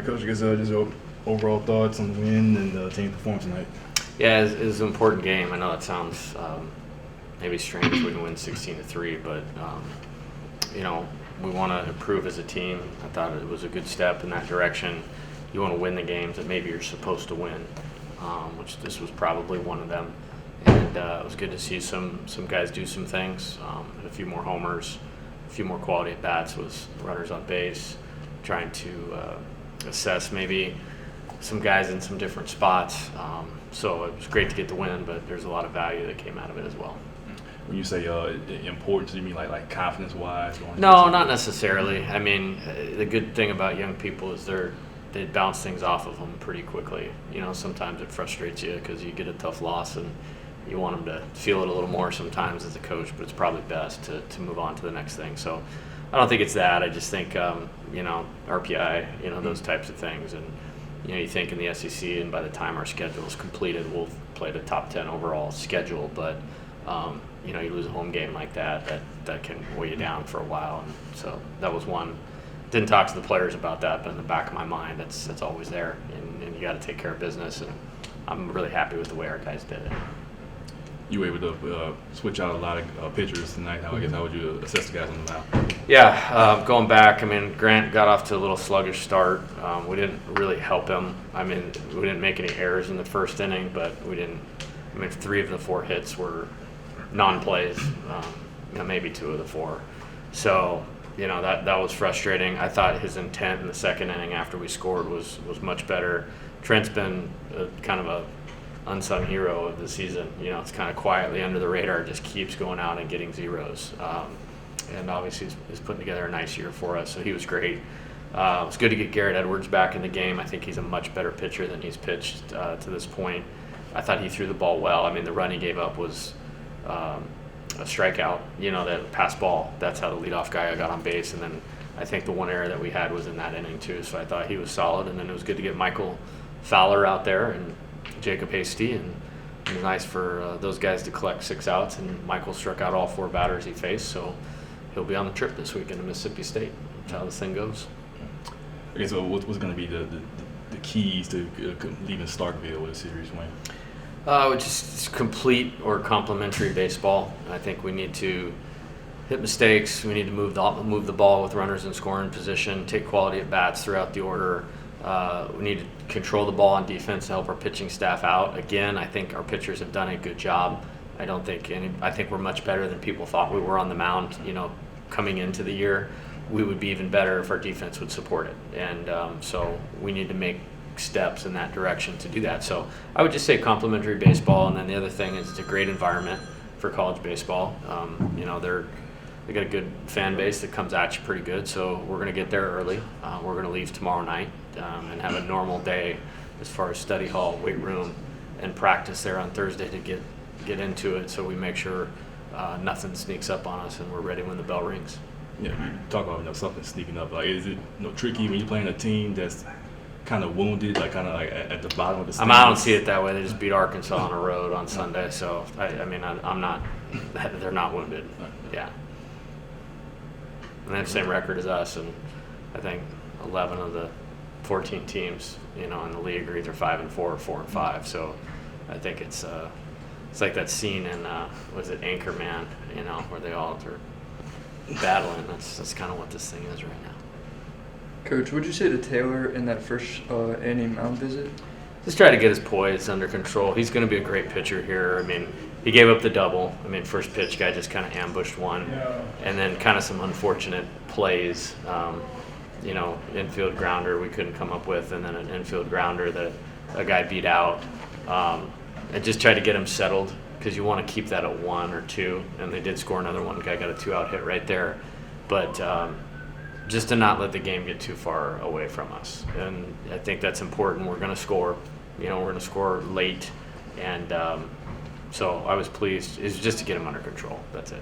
right, Coach, I guess just your overall thoughts on the win and the team performance tonight. Yeah, it was an important game. I know that sounds maybe strange when you win 16-3, but we want to improve as a team. I thought it was a good step in that direction. You want to win the games that maybe you're supposed to win, which this was probably one of them. And it was good to see some guys do some things, a few more homers, a few more quality at bats, was runners on base, trying to assess maybe some guys in some different spots. So it was great to get the win, but there's a lot of value that came out of it as well. When you say important, do you mean like confidence-wise? No, not necessarily. I mean, the good thing about young people is they bounce things off of them pretty quickly. Sometimes it frustrates you because you get a tough loss and you want them to feel it a little more sometimes as a coach, but it's probably best to move on to the next thing. So I don't think it's that. I just think, RPI, those types of things. And, you think in the SEC, and by the time our schedule is completed, we'll play the top 10 overall schedule. But, you lose a home game like that can weigh you down for a while. And so that was one. Didn't talk to the players about that, but in the back of my mind, that's always there. And you got to take care of business. And I'm really happy with the way our guys did it. You were able to switch out a lot of pitchers tonight. How would you assess the guys on the mound? Yeah, going back, Grant got off to a little sluggish start. We didn't really help him. We didn't make any errors in the first inning, but we didn't. 3 of the 4 hits were non-plays, maybe 2 of the 4. So, that was frustrating. I thought his intent in the second inning after we scored was much better. Trent's been kind of a unsung hero of the season. It's kind of quietly under the radar, just keeps going out and getting zeros. And obviously he's putting together a nice year for us, so he was great. It was good to get Garrett Edwards back in the game. I think he's a much better pitcher than he's pitched to this point. I thought he threw the ball well. The run he gave up was a strikeout, that pass ball. That's how the leadoff guy got on base. And then I think the one error that we had was in that inning too, so I thought he was solid. And then it was good to get Michael Fowler out there and Jacob Hasty, and it was nice for those guys to collect 6 outs, and Michael struck out all 4 batters he faced, so he'll be on the trip this weekend to Mississippi State. That's how this thing goes. Okay, so what's going to be the keys to leaving Starkville with a series win? Just complete or complementary baseball. I think we need to hit mistakes. We need to move the ball with runners in scoring position, take quality at bats throughout the order. We need to control the ball on defense to help our pitching staff out. Again, I think our pitchers have done a good job. I think we're much better than people thought we were on the mound. Coming into the year, we would be even better if our defense would support it. And so we need to make steps in that direction to do that. So I would just say complementary baseball. And then the other thing is it's a great environment for college baseball. They got a good fan base that comes at you pretty good. So we're going to get there early. We're going to leave tomorrow night and have a normal day as far as study hall, weight room, and practice there on Thursday to get into it. So we make sure nothing sneaks up on us and we're ready when the bell rings. Yeah, you talk about something sneaking up. Like, is it tricky when you're playing a team that's kind of wounded, kind of at the bottom of the standings? I don't see it that way. They just beat Arkansas on the road on Sunday, so I'm not. They're not wounded. Yeah, and they have the same record as us, and I think 11 of the 14 teams, in the league are either 5-4 or 4-5. So I think it's like that scene in was it Anchorman, where they all are battling. That's kind of what this thing is right now. Coach, what'd you say to Taylor in that first inning mound visit? Just try to get his poise under control. He's going to be a great pitcher here. He gave up the double. First pitch, guy just kind of ambushed one. And then kind of some unfortunate plays. Infield grounder we couldn't come up with, and then an infield grounder that a guy beat out. I just tried to get him settled because you want to keep that at 1 or 2. And they did score another one. Guy got a 2-out hit right there. But just to not let the game get too far away from us. And I think that's important. We're going to score. We're going to score late. And so I was pleased. It's just to get him under control. That's it.